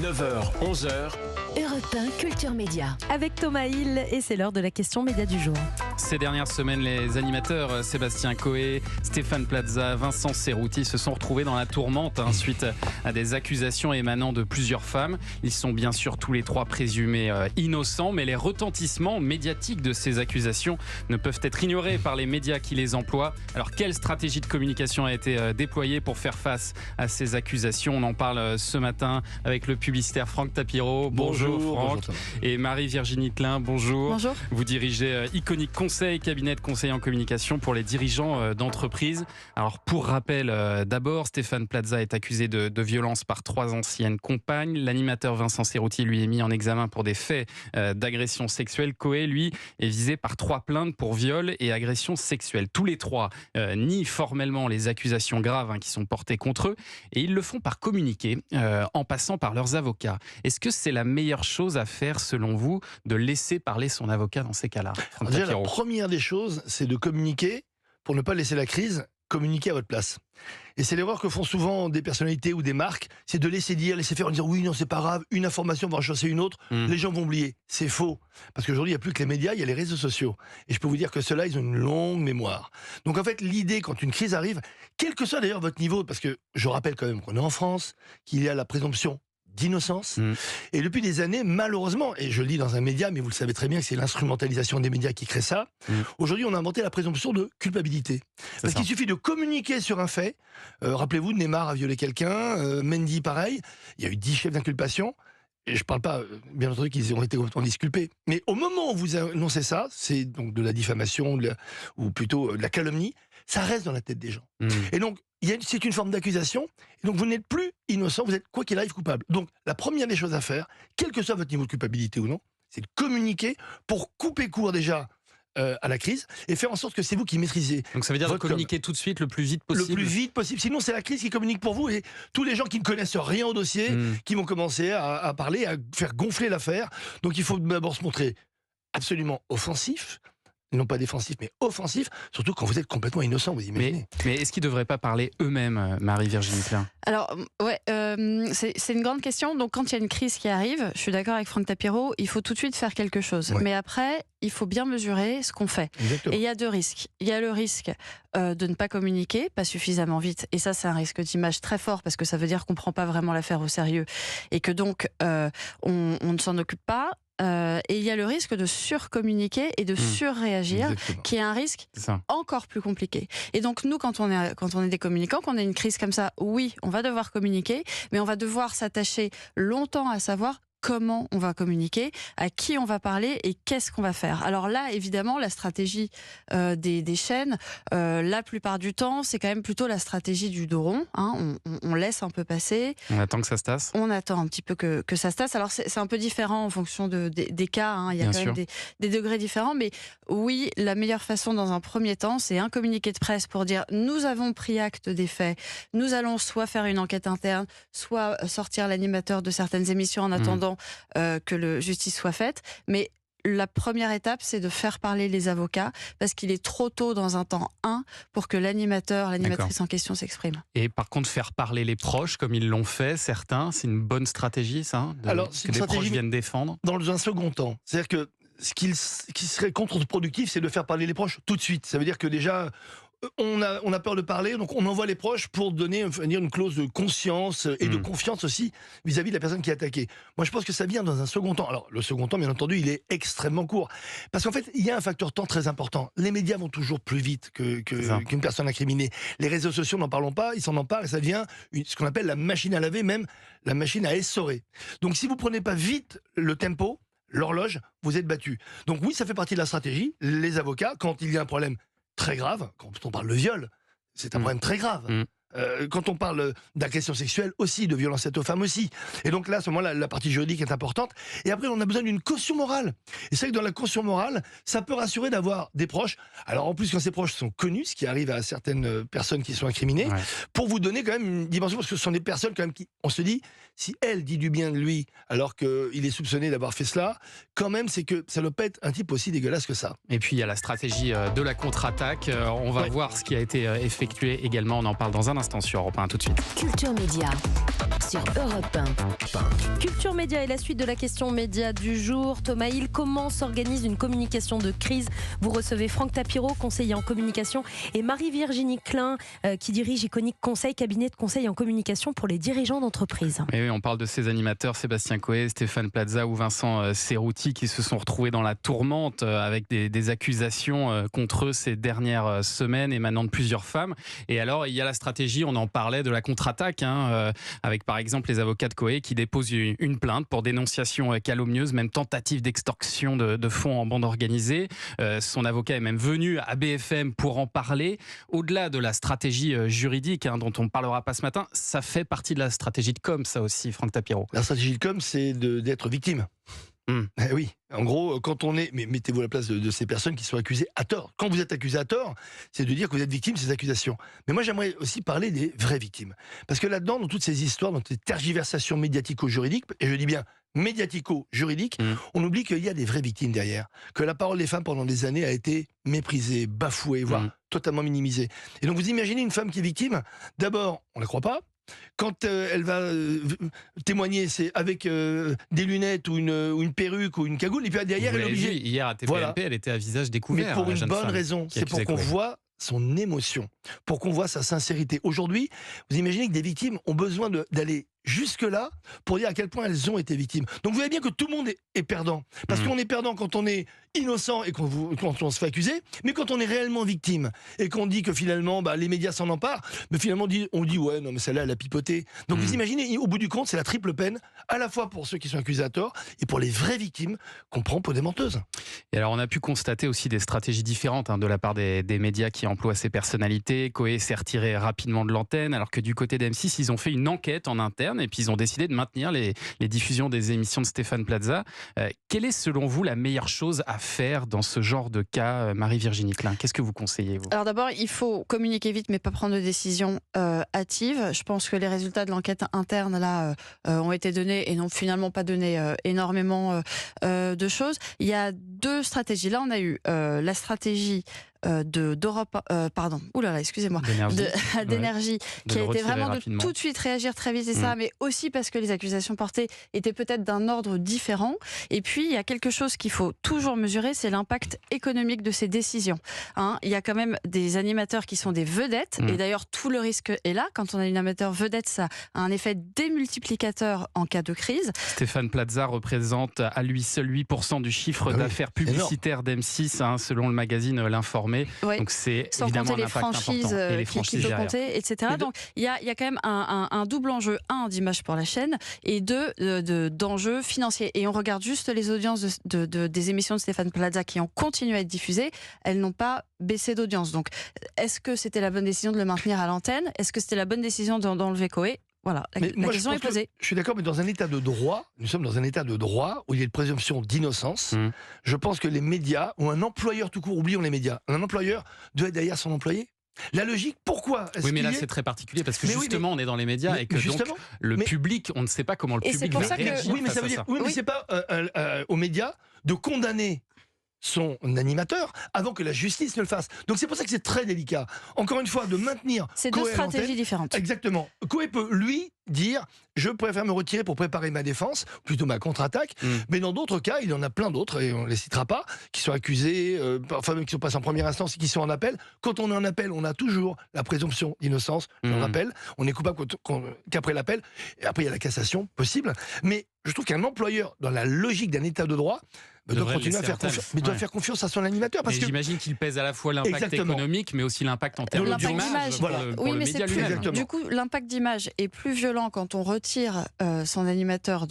9h, 11h. Europe 1 Culture Média. Avec Thomas Hill, et c'est l'heure de la question média du jour. Ces dernières semaines, les animateurs Sébastien Coé, Stéphane Plaza, Vincent Cerruti se sont retrouvés dans la tourmente suite à des accusations émanant de plusieurs femmes. Ils sont bien sûr tous les trois présumés innocents, mais les retentissements médiatiques de ces accusations ne peuvent être ignorés par les médias qui les emploient. Alors, quelle stratégie de communication a été déployée pour faire face à ces accusations? On en parle ce matin avec le publicitaire Franck Tapiro. Bonjour Franck. Bonjour. Et Marie-Virginie Klein, bonjour. Bonjour. Vous dirigez Iconic Conseil, cabinet de conseil en communication pour les dirigeants d'entreprise. Alors pour rappel, d'abord, Stéphane Plaza est accusé de violence par 3 anciennes compagnes. L'animateur Vincent Cerruti, lui, est mis en examen pour des faits d'agression sexuelle. Coé, lui, est visé par 3 plaintes pour viol et agression sexuelle. Tous les 3 nient formellement les accusations graves qui sont portées contre eux, et ils le font par communiqué en passant par leurs avocats. Est-ce que c'est la meilleure chose à faire selon vous, de laisser parler son avocat dans ces cas-là? Déjà, la première des choses, c'est de communiquer pour ne pas laisser la crise, communiquer à votre place. Et c'est l'erreur que font souvent des personnalités ou des marques, c'est de laisser faire, dire oui, non, c'est pas grave, une information va en chasser une autre, les gens vont oublier. C'est faux. Parce qu'aujourd'hui, il n'y a plus que les médias, il y a les réseaux sociaux. Et je peux vous dire que ceux-là, ils ont une longue mémoire. Donc en fait, l'idée, quand une crise arrive, quel que soit d'ailleurs votre niveau, parce que je rappelle quand même qu'on est en France, qu'il y a la présomption d'innocence. Et depuis des années, malheureusement, et je le dis dans un média, mais vous le savez très bien que c'est l'instrumentalisation des médias qui crée ça, aujourd'hui on a inventé la présomption de culpabilité. Parce qu'il suffit de communiquer sur un fait. Rappelez-vous, Neymar a violé quelqu'un, Mendy pareil, il y a eu 10 chefs d'inculpation. Et je ne parle pas, bien entendu, qu'ils ont été complètement disculpés. Mais au moment où vous annoncez ça, c'est donc de la diffamation, ou plutôt de la calomnie, ça reste dans la tête des gens. Et donc, c'est une forme d'accusation, et donc vous n'êtes plus innocent, vous êtes, quoi qu'il arrive, coupable. Donc, la première des choses à faire, quel que soit votre niveau de culpabilité ou non, c'est de communiquer pour couper court déjà à la crise, et faire en sorte que c'est vous qui maîtrisez. Donc ça veut dire de communiquer tout de suite, le plus vite possible. Le plus vite possible. Sinon, c'est la crise qui communique pour vous, et tous les gens qui ne connaissent rien au dossier, qui vont commencer à parler, à faire gonfler l'affaire. Donc il faut d'abord se montrer absolument offensif, non pas défensif, mais offensif, surtout quand vous êtes complètement innocent, vous imaginez. Mais est-ce qu'ils ne devraient pas parler eux-mêmes, Marie-Virginie Klein? Alors, ouais, c'est une grande question. Donc, quand il y a une crise qui arrive, je suis d'accord avec Franck Tapiro, il faut tout de suite faire quelque chose. Ouais. Mais après, il faut bien mesurer ce qu'on fait. Exactement. Et il y a 2 risques. Il y a le risque de ne pas communiquer, pas suffisamment vite. Et ça, c'est un risque d'image très fort, parce que ça veut dire qu'on ne prend pas vraiment l'affaire au sérieux. Et que donc, on ne s'en occupe pas. Et il y a le risque de surcommuniquer et de surréagir, qui est un risque encore plus compliqué. Et donc nous, quand on est des communicants, quand on a une crise comme ça, oui, on va devoir communiquer, mais on va devoir s'attacher longtemps à savoir comment on va communiquer, à qui on va parler et qu'est-ce qu'on va faire. Alors là, évidemment, la stratégie des chaînes, la plupart du temps, c'est quand même plutôt la stratégie du dos rond. On laisse un peu passer. On attend que ça se tasse. On attend un petit peu que ça se tasse. Alors c'est un peu différent en fonction des cas. Il y a quand même des degrés différents. Mais oui, la meilleure façon dans un premier temps, c'est un communiqué de presse pour dire nous avons pris acte des faits. Nous allons soit faire une enquête interne, soit sortir l'animateur de certaines émissions en attendant que la justice soit faite. Mais la première étape, c'est de faire parler les avocats, parce qu'il est trop tôt dans un temps 1 pour que l'animatrice en question s'exprime. Et par contre, faire parler les proches, comme ils l'ont fait, certains, c'est une bonne stratégie, ça, que des proches viennent défendre? Dans un second temps. C'est-à-dire que ce qui serait contre-productif, c'est de faire parler les proches tout de suite. Ça veut dire que déjà, on a peur de parler, donc on envoie les proches pour donner une clause de conscience et de confiance aussi vis-à-vis de la personne qui est attaquée. Moi, je pense que ça vient dans un second temps. Alors, le second temps, bien entendu, il est extrêmement court. Parce qu'en fait, il y a un facteur temps très important. Les médias vont toujours plus vite qu'une personne incriminée. Les réseaux sociaux, n'en parlons pas, ils s'en emparent et ça devient ce qu'on appelle la machine à laver, même la machine à essorer. Donc, si vous prenez pas vite le tempo, l'horloge, vous êtes battu. Donc oui, ça fait partie de la stratégie. Les avocats, quand il y a un problème très grave, quand on parle de viol, c'est un problème très grave. Quand on parle d'agression sexuelle aussi, de violence faite aux femmes aussi. Et donc là, à ce moment-là, la partie juridique est importante. Et après, on a besoin d'une caution morale. Et c'est vrai que dans la caution morale, ça peut rassurer d'avoir des proches. Alors en plus, quand ces proches sont connus, ce qui arrive à certaines personnes qui sont incriminées, pour vous donner quand même une dimension, parce que ce sont des personnes quand même qui, on se dit, si elle dit du bien de lui alors qu'il est soupçonné d'avoir fait cela, quand même, c'est que ça ne doit pas être un type aussi dégueulasse que ça. Et puis il y a la stratégie de la contre-attaque. On va voir ce qui a été effectué également. On en parle dans un instant sur Europe 1. Tout de suite. Culture Média sur Europe 1. Culture Média est la suite de la question média du jour. Thomas Hill, comment s'organise une communication de crise? Vous recevez Franck Tapiro, conseiller en communication, et Marie-Virginie Klein, qui dirige Iconic Conseil, cabinet de conseil en communication pour les dirigeants d'entreprise. Et oui, on parle de ces animateurs, Sébastien Coé, Stéphane Plaza ou Vincent Cerruti, qui se sont retrouvés dans la tourmente avec des accusations contre eux ces dernières semaines, émanant de plusieurs femmes. Et alors, il y a la stratégie, on en parlait, de la contre-attaque, avec par exemple les avocats de Coé qui déposent une plainte pour dénonciation calomnieuse, même tentative d'extorsion de fonds en bande organisée. Son avocat est même venu à BFM pour en parler. Au-delà de la stratégie juridique, dont on ne parlera pas ce matin, ça fait partie de la stratégie de com, ça aussi, Franck Tapiro. La stratégie de com, c'est d'être victime. Eh oui, en gros, quand on est... Mais mettez-vous à la place de ces personnes qui sont accusées à tort. Quand vous êtes accusé à tort, c'est de dire que vous êtes victime de ces accusations. Mais moi, j'aimerais aussi parler des vraies victimes. Parce que là-dedans, dans toutes ces histoires, dans ces tergiversations médiatico-juridiques, et je dis bien médiatico-juridiques, on oublie qu'il y a des vraies victimes derrière. Que la parole des femmes, pendant des années, a été méprisée, bafouée, voire totalement minimisée. Et donc, vous imaginez une femme qui est victime, d'abord, on ne la croit pas. Quand elle va témoigner, c'est avec des lunettes ou une perruque ou une cagoule, et puis derrière, elle est obligée. Hier à TPMP, elle était à visage découvert. Mais pour une bonne raison, c'est pour qu'on voit son émotion, pour qu'on voit sa sincérité. Aujourd'hui, vous imaginez que des victimes ont besoin d'aller jusque-là pour dire à quel point elles ont été victimes. Donc vous voyez bien que tout le monde est perdant. Parce qu'on est perdant quand on est innocent et quand on se fait accuser, mais quand on est réellement victime et qu'on dit que finalement les médias s'en emparent, mais finalement on dit ouais, non mais celle-là elle a pipoté. Donc vous imaginez, au bout du compte, c'est la triple peine, à la fois pour ceux qui sont accusés à tort et pour les vraies victimes qu'on prend pour des menteuses. Et alors on a pu constater aussi des stratégies différentes de la part des médias qui emploient ces personnalités. Coé s'est retiré rapidement de l'antenne, alors que du côté d'M6, ils ont fait une enquête en interne et puis ils ont décidé de maintenir les diffusions des émissions de Stéphane Plaza. Quelle est selon vous la meilleure chose à faire dans ce genre de cas, Marie-Virginie Klein? Qu'est-ce que vous conseillez, vous? Alors d'abord, il faut communiquer vite mais pas prendre de décision hâtive. Je pense que les résultats de l'enquête interne là ont été donnés et n'ont finalement pas donné énormément de choses. Il y a deux stratégies. Là, on a eu la stratégie d'Europe, excusez-moi, d'énergie, qui a été vraiment de tout de suite réagir très vite, mais aussi parce que les accusations portées étaient peut-être d'un ordre différent. Et puis, il y a quelque chose qu'il faut toujours mesurer, c'est l'impact économique de ces décisions. Il y a quand même des animateurs qui sont des vedettes, et d'ailleurs, tout le risque est là. Quand on a une animateur vedette, ça a un effet démultiplicateur en cas de crise. Stéphane Plaza représente à lui seul 8% du chiffre d'affaires publicitaire d'M6, selon le magazine L'Informé. Oui. Donc c'est sans évidemment compter un les impact franchises important. Et les franchises qui peut compter, etc. Donc il y a quand même un double enjeu, d'image pour la chaîne, et d'enjeux financiers. Et on regarde juste les audiences des émissions de Stéphane Plaza qui ont continué à être diffusées, elles n'ont pas baissé d'audience. Donc est-ce que c'était la bonne décision de le maintenir à l'antenne? Est-ce que c'était la bonne décision d'enlever Coé? Voilà, la question est posée. Je suis d'accord, mais dans un état de droit, nous sommes dans un état de droit où il y a une présomption d'innocence. Je pense que les médias, ou un employeur tout court, oublions les médias, un employeur doit être derrière son employé. La logique, pourquoi Oui, mais là c'est très particulier parce que justement on est dans les médias et que donc le public, on ne sait pas comment le public va réagir. Oui, mais ça veut dire, mais c'est pas aux médias de condamner son animateur avant que la justice ne le fasse. Donc c'est pour ça que c'est très délicat. Encore une fois, de maintenir... C'est deux stratégies différentes. Exactement. Coé peut, lui, dire « je préfère me retirer pour préparer ma défense, plutôt ma contre-attaque », mais dans d'autres cas, il y en a plein d'autres, et on ne les citera pas, qui sont accusés, enfin même qui sont passés en première instance et qui sont en appel. Quand on est en appel, on a toujours la présomption d'innocence, je le rappelle, on est coupable qu'après l'appel, et après il y a la cassation possible, mais je trouve qu'un employeur, dans la logique d'un état de droit, doit continuer à faire confiance, mais doit faire confiance à son animateur. Parce que j'imagine qu'il pèse à la fois l'impact économique, mais aussi l'impact en termes d'image pour le média lui-même. Du coup, l'impact d'image est plus violent quand on retire son animateur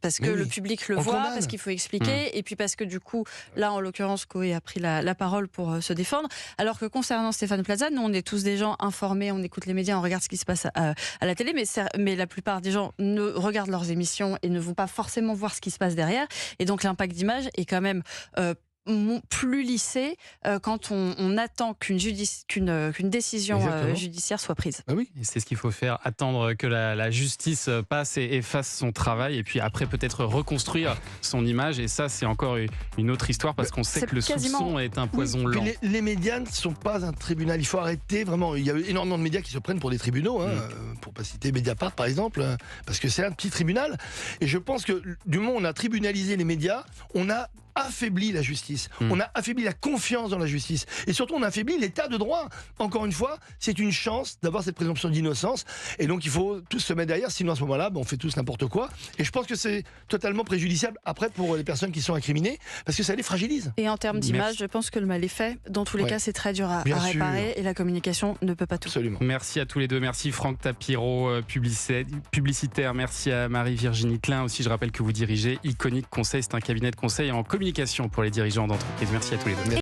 parce que le public le voit, parce qu'il faut expliquer, et puis parce que du coup, là en l'occurrence, Coé a pris la parole pour se défendre. Alors que concernant Stéphane Plaza, nous on est tous des gens informés, on écoute les médias, on regarde ce qui se passe à la télé, mais la plupart des gens ne regardent leurs émissions et ne vont pas forcément voir ce qui se passe derrière. Et donc l'impact d'image est quand même plus lissé quand on attend qu'une décision Exactement. judiciaire soit prise. Ah oui. Et c'est ce qu'il faut faire, attendre que la justice passe et fasse son travail, et puis après peut-être reconstruire son image. Et ça, c'est encore une autre histoire, parce qu'on sait C'est que le quasiment- soupçon est un poison Puis lent. les médias ne sont pas un tribunal. Il faut arrêter vraiment. Il y a énormément de médias qui se prennent pour des tribunaux, pour pas citer Mediapart par exemple, parce que c'est un petit tribunal. Et je pense que du moment où on a tribunalisé les médias, on a affaibli la justice. On a affaibli la confiance dans la justice. Et surtout, on a affaibli l'état de droit. Encore une fois, c'est une chance d'avoir cette présomption d'innocence. Et donc, il faut tous se mettre derrière. Sinon, à ce moment-là, on fait tous n'importe quoi. Et je pense que c'est totalement préjudiciable après pour les personnes qui sont incriminées, parce que ça les fragilise. Et en termes d'image, Merci. je pense que le mal est fait. Dans tous les Ouais. cas, c'est très dur à Bien réparer et la communication ne peut pas tout. Absolument. Merci à tous les deux. Merci Franck Tapiro, publicitaire. Merci à Marie-Virginie Klein aussi. Je rappelle que vous dirigez Iconic Conseil. C'est un cabinet de conseil en communication pour les dirigeants d'entreprise. Merci à tous les deux.